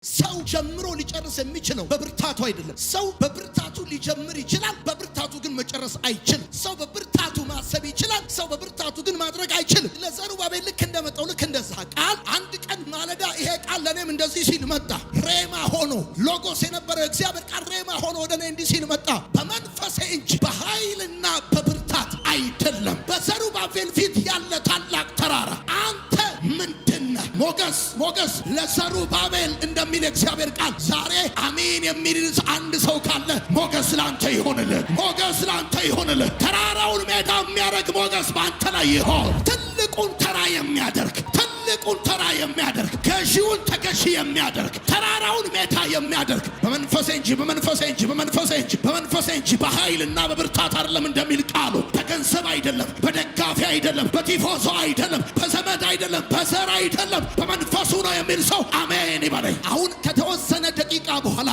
ሰው ጀምሮ ሊጨርስ የሚችለው በብርታቱ አይደለም። ሰው በብርታቱ ሊጀምር ይችላል፣ በብርታቱ ግን መጨረስ አይችልም። ሰው በብርታቱ ማሰብ ይችላል፣ ሰው በብርታቱ ግን ማድረግ አይችልም። ለዘሩባቤል ልክ እንደመጣው ልክ እንደዛ ቃል አንድ ቀን ማለዳ ይሄ ቃል ለኔም እንደዚህ ሲል መጣ። ሬማ ሆኖ ሎጎስ የነበረው እግዚአብሔር ቃል ሬማ ሆኖ ወደኔ እንዲህ ሲል መጣ። በመንፈሴ እንጂ በኃይልና በብርታት አይደለም። በዘሩባቤል ፊት ያለ ታላቅ ተራራ አንተ ምንድነህ? ሞገስ ለዘሩባቤል እንደሚል እግዚአብሔር ቃል ዛሬ አሜን የሚል አንድ ሰው ካለ ሞገስ ላንተ ይሆንልህ፣ ሞገስ ላንተ ይሆንልህ። ተራራውን ሜዳ የሚያደርግ ሞገስ ባንተ ላይ ይሆን። ትልቁን ተራ የሚያደርግ ገዢውን ተገዢ የሚያደርግ ተራራውን ሜዳ የሚያደርግ በመንፈሴ እንጂ በኃይልና በብርታት አይደለም እንደሚል ቃሉ በገንዘብ አይደለም፣ በደጋፊ አይደለም፣ በቲፎዞ አይደለም፣ በዘመድ አይደለም፣ በዘር አይደለም፣ በመንፈሱ ነው የሚል ሰው አሜን ይበለኝ። አሁን ከተወሰነ ደቂቃ በኋላ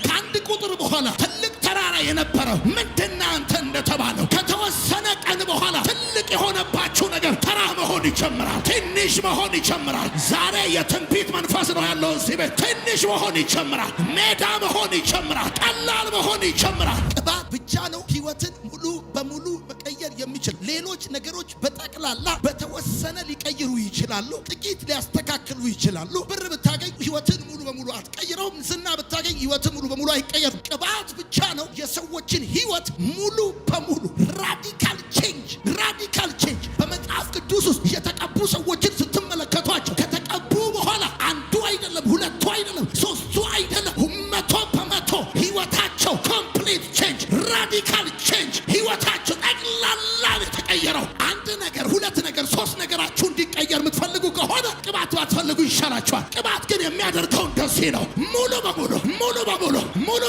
ከአንድ ቁጥር በኋላ ትልቅ ተራራ የነበረው ምንድነው አንተ እንደተባለው ከተወሰነ ቀን በኋላ ትልቅ የሆነባችሁ ነገር ተራ መሆን ይጀምራል፣ ትንሽ መሆን ይጀምራል። ዛሬ የትንቢት መንፈስ ነው ያለው እዚህ ቤት። ትንሽ መሆን ይጀምራል፣ ሜዳ መሆን ይጀምራል፣ ቀላል መሆን ይጀምራል። ቅባት ብቻ ነው ህይወትን ሙሉ በሙሉ መቀየር የሚችል። ሌሎች ነገሮች በጠቅላላ በተወሰነ ሊቀይሩ ይችላሉ፣ ጥቂት ሊያስተካክሉ ይችላሉ። ብር ብታገኝ ህይወትን ሙሉ በሙሉ አትቀይረውም። ዝና ብታገኝ ህይወትን ሙሉ በሙሉ አይቀየርም። ቅባት ብቻ ነው የሰዎችን ህይወት ሙሉ በሙሉ ራዲካል ቼንጅ በመጽሐፍ ቅዱስ ውስጥ የተቀቡ ሰዎችን ስትመለከቷቸው ከተቀቡ በኋላ አንዱ አይደለም፣ ሁለቱ አይደለም፣ ሶስቱ አይደለም፣ 100% ህይወታቸው ኮምፕሊት ቼንጅ፣ ራዲካል ቼንጅ፣ ህይወታቸው ጠቅላላ የተቀየረው። አንድ ነገር፣ ሁለት ነገር፣ ሶስት ነገራችሁ እንዲቀየር የምትፈልጉ ከሆነ ቅባት ባትፈልጉ ይሻላችኋል። ቅባት ግን የሚያደርገው እንደዚህ ነው፣ ሙሉ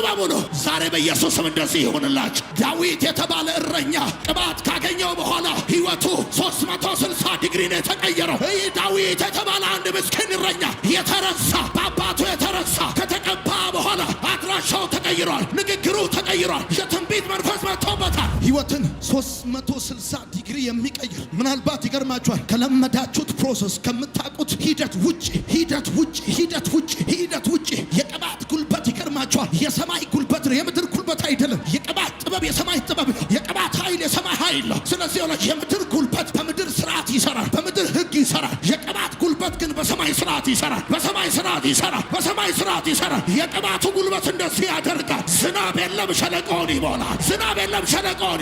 በሙሉ። ዛሬ በኢየሱስም እንደዚህ ይሆንላችሁ። ዳዊት የተባለ እረኛ ቅባት ካገኘው በኋላ ህይወቱ 360 ዲግሪ ነው የተቀየረው። ይህ ዳዊት የተባለ አንድ ምስኪን እረኛ የተረሳ በአባቱ የተረሳ ከተቀባ በኋላ አድራሻው ተቀይሯል፣ ንግግሩ ተቀይሯል፣ የትንቢት መንፈስ መጥቶበታል። ህይወትን 360 ዲግሪ የሚቀይር ምናልባት ይገርማችኋል፣ ከለመዳችሁት ፕሮሰስ ከምታውቁት ሂደት ውጪ የቅባት ጉልበት ይገርማችኋል፣ የሰማይ ጉልበት ነው፣ የምድር ጉልበት አይደለም። የቅባት ጥበብ የሰማይ ጥበብ ነው። የቅባት ኃይል የሰማይ ኃይል ነው። ስለዚህ ወላጅ የምድር ጉልበት በምድር ስርዓት ይሰራል፣ በምድር ህግ ይሰራል። የቅባት ጉልበት ግን በሰማይ ስርዓት ይሰራል። የቅባቱ ጉልበት እንደዚህ ያደርጋል። ዝናብ የለም ሸለቆን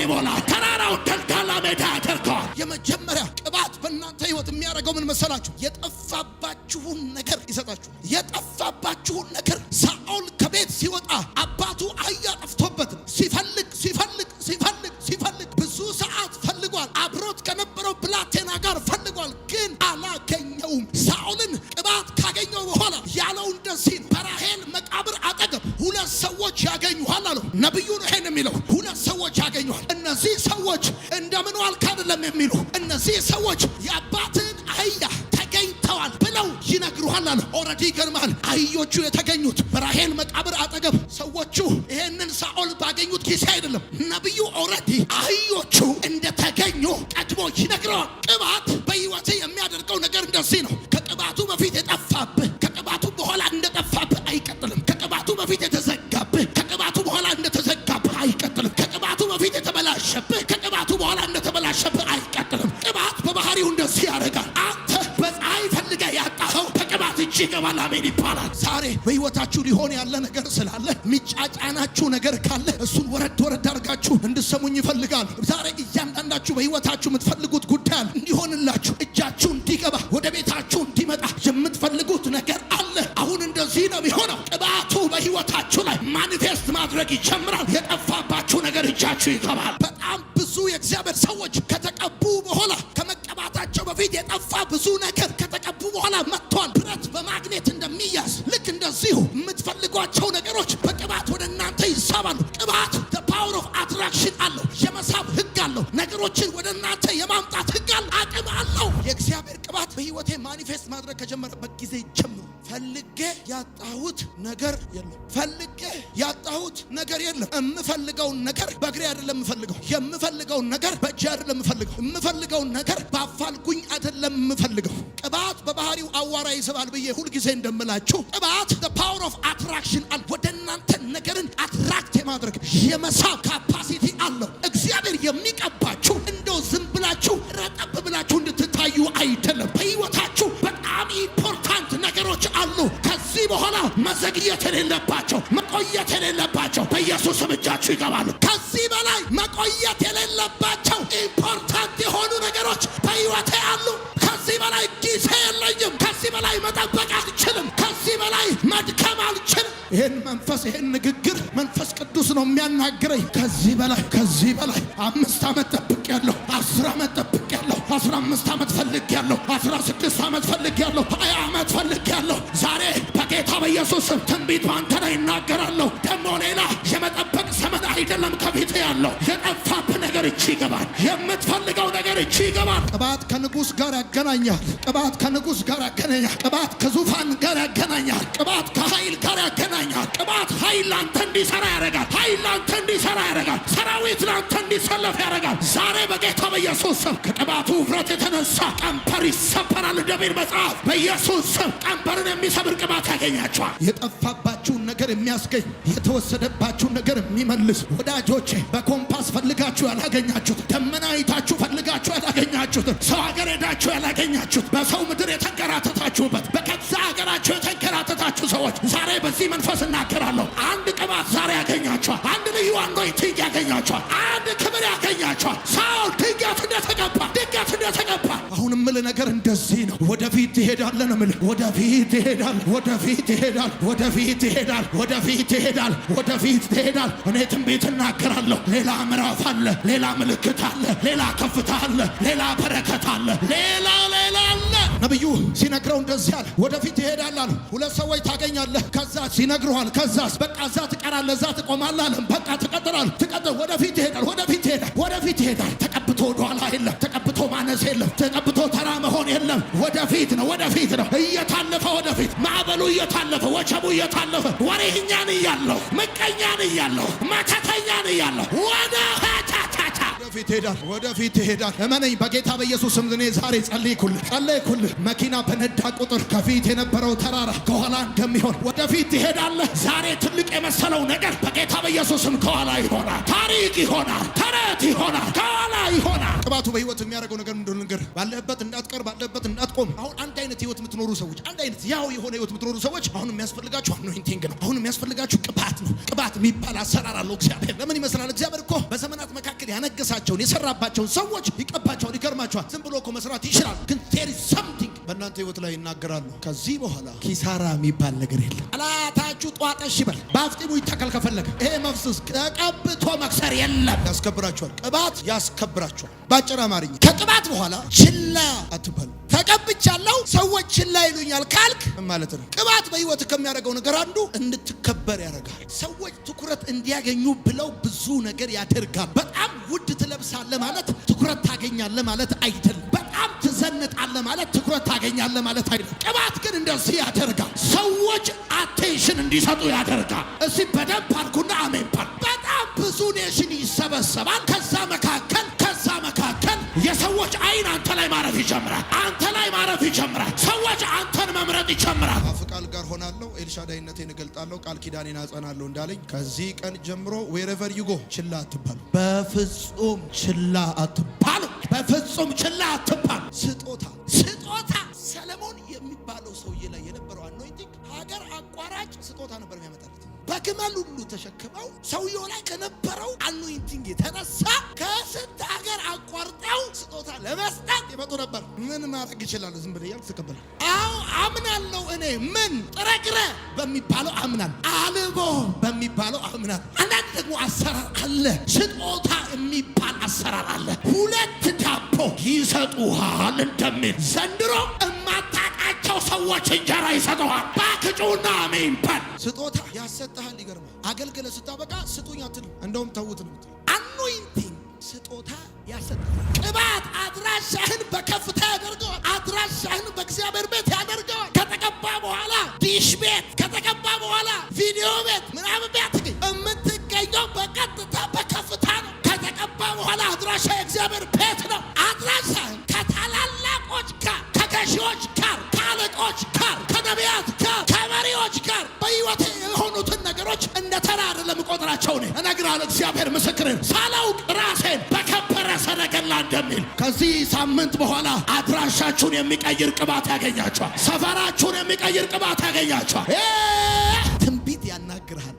ይሞላል። ተራራውን ደልዳላ ሜዳ ያደርገዋል። የመጀመሪያ ቅባት በእናንተ ህይወት የሚያደርገው ምን መሰላችሁ? የጠፋባችሁን ነገር ይሰጣችሁ። የጠፋባችሁን ነገር ሳኦል ከቤት ሲወጣ አባቱ አህያ ጠፍቶበት ሲፈልግ ብዙ ሰዓት ፈልጓል። አብሮት ከነበረው ብላቴና ጋር ፈልጓል፣ ግን አላገኘውም። ሳኦልን ቅባት ካገኘው በኋላ ያለው እንደዚህ ነው። በራሔል መቃብር አጠገብ 2 ሰዎች ያገኙሃል አለው። ነብዩ ነው ይሄን የሚለው። 2 ሰዎች ያገኙሃል። እነዚህ ሰዎች እንደምን ዋልክ አይደለም የሚሉ፣ እነዚህ ሰዎች የአባትን አህያ ተገኝተዋል ብለው ይነግሩሃል አለ። ኦሬዲ ይገርማል። አህዮቹ የተገኙት በራሔል መቃብር አጠገብ ሰዎቹ ይሄንን ሳኦል ባገኙት ጊዜ አይደለም። ነብዩ ኦሬዲ አህዮቹ እንደተገኙ ቀድሞ ይነግረዋል። ቅባት በህይወት የሚያደርገው ነገር እንደዚህ ነው። ከቅባቱ በፊት የጠፋብህ ከቅባቱ በኋላ እንደጠፋብህ አይቀጥልም። ከቅባቱ በፊት የተዘጋብህ ከቅባቱ በኋላ እንደተዘጋብህ አይቀጥልም። ከቅባቱ በፊት የተበላሸብህ ከቅባቱ በኋላ እንደተበላሸብህ አይቀጥልም። ቅባት በባህሪው እንደዚህ ያደርጋል። አንተ በፀሐይ ፈልገህ ያጣኸው ከቅባት እጅ ይገባል። አሜን ይባላል። ዛሬ በህይወታችሁ ሊሆን ያለ ነገር ስላለ የሚጫጫናችሁ ነገር ካለ እሱን ወረድ አድርጋችሁ እንድሰሙኝ ይፈልጋል። ዛሬ እያንዳንዳችሁ በህይወታችሁ የምትፈልጉት ጉዳይ አለ፣ እንዲሆንላችሁ እጃችሁ እንዲገባ ወደ ቤታችሁ እንዲመጣ የምትፈልጉት ነገር አለ። አሁን እንደዚህ ነው የሚሆነው። ቅባቱ በህይወታችሁ ላይ ማኒፌስት ማድረግ ይጀምራል። የጠፋባችሁ ነገር እጃችሁ ይገባል። በጣም ብዙ የእግዚአብሔር ሰዎች ከተቀቡ በኋላ ከመቀባታቸው በፊት የጠፋ ብዙ ነገር ከተቀቡ በኋላ መጥቷል። ብረት በማግኔት እንደሚያዝ ልክ እንደዚሁ የምትፈልጓቸው ነገሮች በቅባት ወደ እናንተ ይሳባሉ። ቅባት the power of attraction አለው፣ የመሳብ ህግ አለው፣ ነገሮችን ወደ እናንተ የማምጣት ህግ አቅም አለው። የእግዚአብሔር ቅባት በህይወቴ ማኒፌስት ማድረግ ከጀመረበት ጊዜ ጀምሮ ፈልጌ ያጣሁት ነገር የለም። ፈልጌ ያጣሁት ነገር የለም። የምፈልገውን ነገር በእግሬ አይደለም የምፈልገው። የምፈልገውን ነገር በእጄ አይደለም የምፈልገው። የምፈልገውን ነገር ባፋልጉኝ አይደለም የምፈልገው። ቅባት በባህሪው አዋራ ይስባል ብዬ ሁል ጊዜ እንደምላችሁ ቅባት the power of attraction አለ። ወደ እናንተ ነገርን አትራክት የማድረግ የመሳብ ካፓሲቲ አለው። እግዚአብሔር የሚቀባችሁ እንደው ዝም ብላችሁ ረጠብ ብላችሁ እንድትታዩ አይደለም። በህይወታችሁ በጣም ኢምፖርታንት ነገሮች አሉ። ከዚህ በኋላ መዘግየት የሌለባቸው መቆየት የሌለባቸው በኢየሱስ ስም እጃችሁ ይገባሉ። ከዚህ በላይ መቆየት የሌለባቸው ኢምፖርታንት የሆኑ ነገሮች በህይወቴ አሉ። ከዚህ በላይ ጊዜ የለኝም። ከዚህ በላይ መጠበቅ አልችልም። ከዚህ በላይ መድከም አልችልም። ይህን መንፈስ ይህን ንግግር መንፈስ ቅዱስ ነው የሚያናግረኝ። ከዚህ በላይ 5 ዓመት ጠብቄያለሁ፣ 10 ዓመት ጠብቄያለሁ፣ 15 ዓመት ፈልጌያለሁ፣ 16 ዓመት ፈልጌያለሁ፣ 20 ዓመት ፈልጌያለሁ። ዛሬ በጌታ በኢየሱስ ስም ትንቢት ባንተ ላይ እናገራለሁ። ደግሞ ሌላ የመጠበቅ ዘመን አይደለም ከፊት ያለው። የጠፋብህ ነገር እቺ ይገባል። የምትፈልገው ነገር እቺ ይገባል። ቅባት ከንጉስ ጋር ያገናኛል። ቅባት ከንጉስ ጋር ያገናኛል። ቅባት ከዙፋን ጋር ያገናኛል። ቅባት ከኃይል ጋር ያገናኛል። ቅባት ኃይል ላንተ እንዲሰራ ያደርጋል። ኃይል ላንተ እንዲሰራ ያደርጋል። ሰራዊት ላንተ እንዲሰለፍ ያደርጋል። ዛሬ በጌታ በኢየሱስ ስም ከቅባቱ ውፍረት የተነሳ ቀንበር ይሰበራል እንደሚል መጽሐፍ በኢየሱስ ስም ቀንበርን የሚሰብር ቅባት ያገኛቸዋል። የጠፋባችሁን ነገር የሚያስገኝ የተወሰደባችሁን ነገር የሚመልስ ወዳጆቼ፣ በኮምፓስ ፈልጋችሁ ያላገኛችሁት፣ ደመና አይታችሁ ፈልጋችሁ ያላገኛችሁት፣ ሰው ሀገር ሄዳችሁ ያላገኛችሁት፣ በሰው ምድር የተንከራተታችሁበት፣ በከዛ ሀገራችሁ የተንከራተታችሁ ሰዎች ዛሬ በዚህ መንፈስ እናገራለሁ። አንድ ቅባት ዛሬ ያገኛቸዋል። አንድ ልዩ አኖይንቲንግ ያገኛቸዋል። አንድ ክብር ያገኛቸዋል። ሳውል ድንገት እንደተቀባ አሁን የምልህ ነገር እንደዚህ ነው። ወደፊት ትሄዳለህ ነው የምልህ። ወደፊት ትሄዳል። እኔ ትንቢት እናገራለሁ። ሌላ ምዕራፍ አለ፣ ሌላ ምልክት አለ፣ ሌላ ከፍታ አለ፣ ሌላ በረከት አለ፣ ሌላ አለ። ነብዩ ሲነግረው እንደዚህ አለ። ወደፊት ትሄዳለህ አለ። 2 ሰዎች ታገኛለህ። ከዛ ሲነግሩሃል። ከዛስ በቃ እዛ ትቀራለህ፣ እዛ ትቆማለህ አለ። በቃ ትቀጥል። ወደፊት ይሄዳል። ተቀብቶ ወደኋላ የለም። ተቀብቶ ማነስ የለም። ተቀብቶ ተራ መሆን የለም። ወደፊት ነው። እየታለፈ ወደፊት፣ ማዕበሉ እየታለፈ፣ ወጀቡ እየታለፈ፣ ወሬኛን እያለሁ፣ ምቀኛን እያለሁ፣ መተተኛን እያለሁ ወደፊት ይሄዳል። እመነኝ በጌታ በኢየሱስ ስም። እኔ ዛሬ ጸለይኩልህ። መኪና በነዳ ቁጥር ከፊት የነበረው ተራራ ከኋላ እንደሚሆን ወደፊት ትሄዳለህ። ዛሬ ትልቅ የመሰለው ነገር በጌታ በኢየሱስ ስም ከኋላ ይሆናል። ታሪክ ይሆናል። ተረት ይሆናል። ከኋላ ይሆናል። ቅባቱ በህይወት የሚያደርገው ነገር ምንድነው? ነገር ባለበት እንዳትቀር፣ ባለበት እንዳትቆም። አሁን አንድ አይነት ህይወት የምትኖሩ ሰዎች፣ አንድ አይነት ያው የሆነ ህይወት የምትኖሩ ሰዎች አሁን የሚያስፈልጋችሁ አኖይንቲንግ ነው። አሁን የሚያስፈልጋችሁ ቅባት ነው። ቅባት የሚባል አሰራር አለው እግዚአብሔር። ለምን ይመስላል? እግዚአብሔር እኮ በዘመናት መካከል ያነገሳቸውን የሰራባቸውን ሰዎች ይቀባቸዋል። ይገርማቸዋል። ዝም ብሎ እኮ መስራት ይችላል፣ ግን there is something በእናንተ ህይወት ላይ ይናገራሉ። ከዚህ በኋላ ኪሳራ የሚባል ነገር የለም። ጠላታችሁ ጧጠሽ ይበል፣ በአፍጢሙ ይተከል ከፈለገ። ይሄ መፍሰስ ተቀብቶ መክሰር የለም። ያስከብራችኋል። ቅባት ያስከብራችኋል። ባጭር አማርኛ ከቅባት በኋላ ችላ አትበሉ። ተቀብቻለሁ ሰዎች ችላ ይሉኛል ካልክ ማለት ነው። ቅባት በህይወት ከሚያደርገው ነገር አንዱ እንድትከበር ያደርጋል። ሰዎች ትኩረት እንዲያገኙ ብለው ብዙ ነገር ያደርጋል። በጣም ውድ ትለብሳለህ ማለት ትኩረት ታገኛለህ ማለት አይደለም። በጣም ትዘንጣለህ ማለት ትኩረት ታገኛለህ ማለት አይደለም። ቅባት ግን እንደዚህ ያደርጋል። ሰዎች አቴንሽን እንዲሰጡ ያደርጋል። እስቲ በደንብ አልኩና አሜን ባል። በጣም ብዙ ኔሽን ይሰበሰባል። ከዛ መካከል የሰዎች አይን አንተ ላይ ማረፍ ይጀምራል። ሰዎች አንተን መምረጥ ይጀምራል። ከቃል ጋር ሆናለሁ፣ ኤልሻዳይነቴን እገልጣለሁ፣ ቃል ኪዳኔን አጸናለሁ እንዳለኝ ከዚህ ቀን ጀምሮ wherever you go ችላ አትባሉ። በፍጹም ችላ አትባሉ። ስጦታ ሰለሞን የሚባለው ሰውዬ ላይ የነበረው አኖይንቲንግ ሀገር አቋራጭ ስጦታ ነበር የሚያመጣለት። በግመል ሁሉ ተሸክመው ሰውየው ላይ ከነበረው አኖይንቲንግ የተነሳ ከስንት ሀገር አቋርጠው ስጦታ ለመስጠት ይመጡ ነበር። ምን ማድረግ ይችላል? ዝም ብለህ ተቀበል። አምናለሁ እኔ ምን ጥረግረ በሚባለው አምናለሁ፣ አልቦ በሚባለው አምናለሁ። አንዳንድ ደግሞ አሰራር አለ፣ ስጦታ የሚባል አሰራር አለ። 2 ዳቦ ይሰጡሃል እንደሚል ዘንድሮ እማታውቃቸው ሰዎች እንጀራ ይሰጡሃል። ባክጩና አሜን በል። ስጦታ ያሰጥሃል። ይገርማል። አገልግለ ስታበቃ ስጡኝ አትልም፣ እንደውም ተውት ነው። አኖይንቲንግ ስጦታ ያሰጥሃል። ቅባት አድራሻህን በከፍታ ያደርገዋል። አድራሻህን በእግዚአብሔር ቤት ያደርገዋል። ከተቀባ በኋላ ዲሽ ቤት ከተቀባ በኋላ ቪዲዮ ቤት ምናምን ቤት የምትገኘው በቀጥታ በከፍታ ነው። ከተቀባ በኋላ አድራሻ የእግዚአብሔር ቤት ነው። አድራሻ ከታላላቆች ጋር፣ ከገዢዎች ጋር፣ ከአለቆች ጋር፣ ከነቢያት ጋር፣ ከመሪዎች ጋር በሕይወቴ የሆኑትን ነገሮች እንደ ተራ አይደለም ቆጥራቸው ነው እነግራለሁ። እግዚአብሔር ምስክሬን ሳላውቅ ራሴን በከበረ ሰረገላ እንደሚል ከዚህ ሳምንት በኋላ አድራሻችሁን የሚቀይር ቅባት ያገኛችኋል። ሰፈራችሁን የሚቀይር ቅባት ያገኛችኋል። ትንቢት ያናግራል።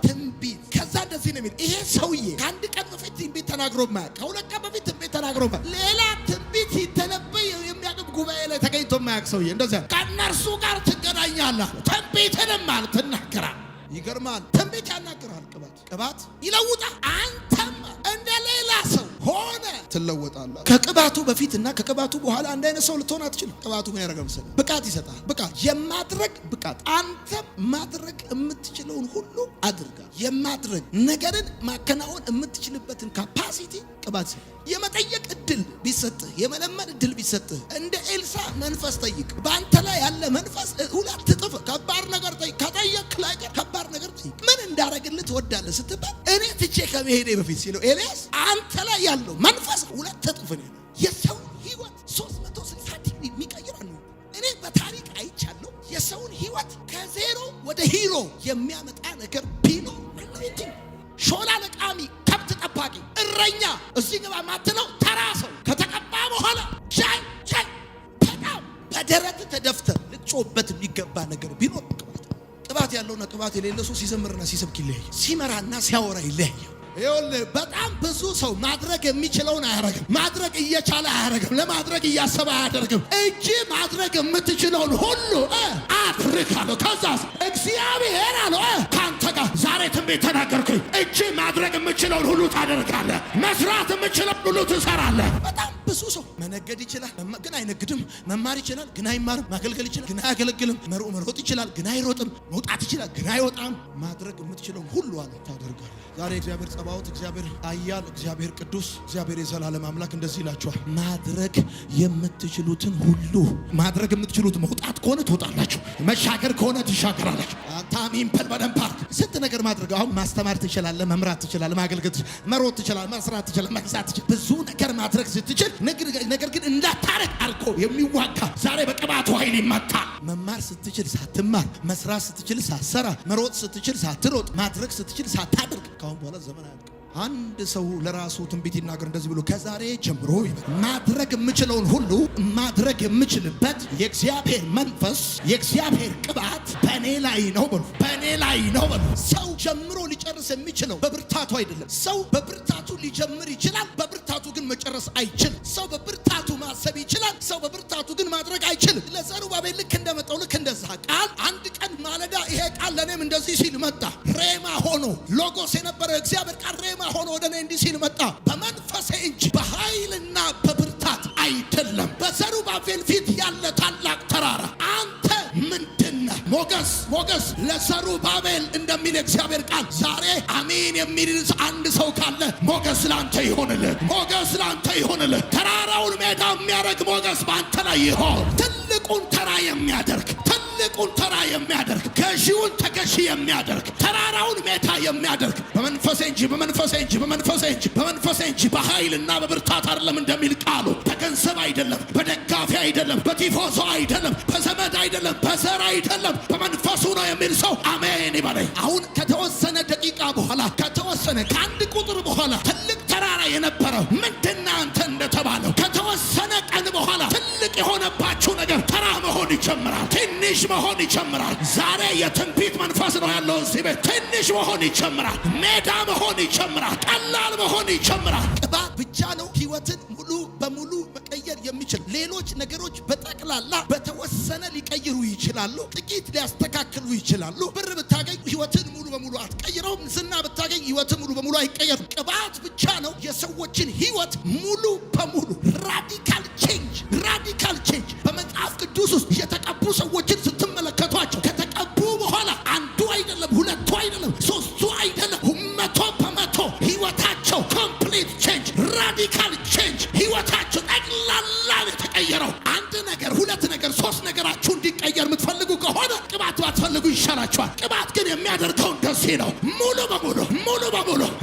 ትንቢት ከዛ እንደዚህ ነው የሚል ይሄ ሰውዬ ከአንድ ቀን በፊት ትንቢት ተናግሮ ማያውቅ፣ ከሁለት ቀን በፊት ትንቢት ተናግሮ ማያውቅ፣ ሌላ ትንቢት ሲተነበይ የሚያውቅ ጉባኤ ላይ ተገኝቶ ማያውቅ ሰውዬ እንደዚያ ከእነርሱ ጋር ትገናኛለህ፣ ትንቢትንም ማለት ትናገራል። ይገርማል። ትንቢት ያናግራል። ቅባት ይለውጣል። አንተም እንደ ሌላ ሰው ሆነ ትለወጣለህ። ከቅባቱ በፊትና ከቅባቱ በኋላ አንድ አይነት ሰው ልትሆን አትችልም። ቅባቱ ምን ያደርጋል መሰለህ? ብቃት ይሰጣል። ብቃት የማድረግ ብቃት። አንተም ማድረግ የምትችለውን ሁሉ አድርጋል። የማድረግ ነገርን ማከናወን የምትችልበትን ካፓሲቲ ቅባት ይሰጣል። የመጠየቅ እድል ቢሰጥህ፣ የመለመን እድል ቢሰጥህ እንደ ኤልሳ መንፈስ ጠይቅ። በአንተ ላይ ያለ መንፈስ ሁለት እጥፍ ከባድ ነገር ጠይቅ። ከጠየቅ ላይ ከባድ ነገር ጠይቅ። ምን እንዳረግልህ ትወዳለህ ስትባል እኔ ትቼ ከመሄዴ በፊት ሲለው ኤልያስ አንተ ላይ ያለው መንፈስ ሁለት እጥፍ ነው። የሰው ህይወት 360 ዲግሪ የሚቀይር ነው። እኔ በታሪክ አይቻለሁ። የሰውን ህይወት ከዜሮ ወደ ሂሮ የሚያመጣ ነገር ቢኖር ሾላ ለቃሚ፣ ከብት ጠባቂ፣ እረኛ እዚህ ግባ ማትለው ተራ ሰው ከተቀባ በኋላ ሻይ በጣም በደረት ተደፍተህ ልትጮህበት የሚገባ ነገር ቢኖር ቅባት ያለውና ቅባት የሌለው ሰው ሲዘምርና ሲሰብክ ይለያያል። ሲመራና ሲያወራ ይለያያል። ይኸውልህ በጣም ብዙ ሰው ማድረግ የሚችለውን አያደርግም። ማድረግ እየቻለ አያደርግም። ለማድረግ እያሰበ አያደርግም። እጅ ማድረግ የምትችለውን ሁሉ አድርግ አለው። ከዛስ እግዚአብሔር አለው ካንተ ጋር ዛሬ ትንቢት ተናገርኩኝ። እጅ ማድረግ የምችለውን ሁሉ ታደርጋለህ። መስራት የምችለውን ሁሉ ትሰራለህ። በጣም ብዙ ሰው መነገድ ይችላል ግን አይነግድም። መማር ይችላል ግን አይማርም። ማገልገል ይችላል ግን አያገለግልም። መሮጥ ይችላል ግን አይሮጥም። መውጣት ይችላል ግን አይወጣም። ማድረግ የምትችለውን ሁሉ አለ ታደርጋለህ። ዛሬ እግዚአብሔር ጸባዖት፣ እግዚአብሔር ኃያል፣ እግዚአብሔር ቅዱስ፣ እግዚአብሔር የዘላለም አምላክ እንደዚህ ይላችኋል። ማድረግ የምትችሉትን ሁሉ ማድረግ የምትችሉት መውጣት ከሆነ ትወጣላችሁ፣ መሻገር ከሆነ ትሻገራላችሁ። ታሚም በደንብ ፓርክ ስንት ነገር ማድረግ አሁን ማስተማር ትችላለህ፣ መምራት ትችላለህ፣ ማገልገል ትችላለህ፣ መሮጥ ትችላለህ፣ መስራት ትችላለህ፣ መግዛት ትችላለህ። ብዙ ነገር ማድረግ ስትችል ነገር ግን እንዳታረግ አልኮ የሚዋጋ ዛሬ በቅባቱ ኃይል ይመታል። መማር ስትችል ሳትማር፣ መስራት ስትችል ሳትሰራ፣ መሮጥ ስትችል ሳትሮጥ፣ ማድረግ ስትችል ሳታደርግ ካሁን በኋላ ዘመን አያልቅም። አንድ ሰው ለራሱ ትንቢት ይናገር እንደዚህ ብሎ ከዛሬ ጀምሮ ማድረግ የምችለውን ሁሉ ማድረግ የምችልበት የእግዚአብሔር መንፈስ የእግዚአብሔር ቅባት በእኔ ላይ ነው በሉ። በእኔ ላይ ነው በሉ። ሰው ጀምሮ ሊጨርስ የሚችለው በብርታቱ አይደለም። ሰው በብርታቱ ሊጀምር ይችላል፣ በብርታቱ ግን መጨረስ አይችልም። ሰው በብርታቱ ማሰብ ይችላል፣ ሰው በብርታቱ ግን ማድረግ አይችልም። ለዘሩባቤል ልክ እንደመጣው ልክ እንደዛ ቃል አንድ ቀን ማለዳ ይሄ ቃል ለእኔም እንደዚህ ሲል መጣ። ሬማ ሆኖ ሎጎስ የነበረ እግዚአብሔር ቃል ሬማ ሆኖ ወደ እኔ እንዲህ ሲል መጣ። በመንፈሴ እንጂ በኃይልና በብርታት አይደለም። በዘሩባቤል ፊት ያለ ታላቅ ተራራ አንተ ምንድነህ? ሞገስ ለዘሩባቤል እንደሚል እግዚአብሔር ቃል ዛሬ አሜን የሚል አንድ ሰው ካለ ሞገስ ላንተ ይሆንልህ። ሞገስ ላንተ ይሆንልህ። ተራራውን ሜዳ የሚያደርግ ሞገስ በአንተ ላይ ይሆን። ትልቁን ተራ የሚያደርግ ገዢውን ተገዢ የሚያደርግ ተራራውን ሜዳ የሚያደርግ በመንፈሴ እንጂ በኃይልና በብርታት አይደለም እንደሚል ቃሉ በገንዘብ አይደለም፣ በደጋፊ አይደለም፣ በቲፎዞ አይደለም፣ በዘመድ አይደለም፣ በዘር አይደለም፣ በመንፈሱ ነው የሚል ሰው አሜን ይበለኝ። አሁን ከተወሰነ ደቂቃ በኋላ ከተወሰነ ከአንድ ቁጥር በኋላ ትልቅ ተራራ የነበረው ምንድነው አንተ እንደተባለው ከተወሰነ ቀን በኋላ ትልቅ የሆነባችሁ ነገር ተራ መሆን ይጀምራል። ትንሽ መሆን ይጀምራል። ዛሬ የትንቢት መንፈስ ነው ያለው እዚህ ቤት። ትንሽ መሆን ይጀምራል። ሜዳ መሆን ይጀምራል። ቀላል መሆን ይጀምራል። ቅባት ብቻ ነው ህይወትን ሙሉ በሙሉ መቀየር የሚችል። ሌሎች ነገሮች በጠቅላላ በተወሰነ ሊቀይሩ ይችላሉ፣ ጥቂት ሊያስተካክሉ ይችላሉ። ብር ብታገኝ ህይወትን ሙሉ በሙሉ አትቀይረውም። ዝና ብታገኝ ህይወትን ሙሉ በሙሉ አይቀየርም። ቅባት ብቻ ነው የሰዎችን ህይወት ሙሉ በሙሉ ራዲካል ቼንጅ በመጽሐፍ ቅዱስ ውስጥ የተቀቡ ሰዎችን ስትመለከቷቸው ከተቀቡ በኋላ አንዱ አይደለም፣ ሁለቱ አይደለም፣ ሶስቱ አይደለም፣ 100% ህይወታቸው ኮምፕሊት ቼንጅ፣ ራዲካል ቼንጅ፣ ህይወታቸው ጠቅላላ የተቀየረው። አንድ ነገር፣ ሁለት ነገር፣ ሶስት ነገራችሁ እንዲቀየር የምትፈልጉ ቅባት ግን የሚያደርገው እንደዚህ ነው።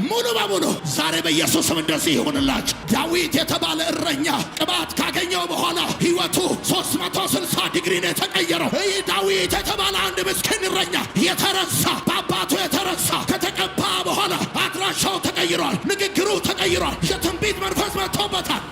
ሙሉ በሙሉ ዛሬ በኢየሱስ ስም እንደዚህ ይሁንላችሁ። ዳዊት የተባለ እረኛ ቅባት ካገኘው በኋላ ሕይወቱ 360 ዲግሪ ነው የተቀየረው። ይህ ዳዊት የተባለ አንድ ምስኪን እረኛ የተረሳ በአባቱ የተረሳ ከተቀባ በኋላ አድራሻው ተቀይሯል። ንግግሩ ተቀይሯል። የትንቢት መንፈስ መጥቶበታል።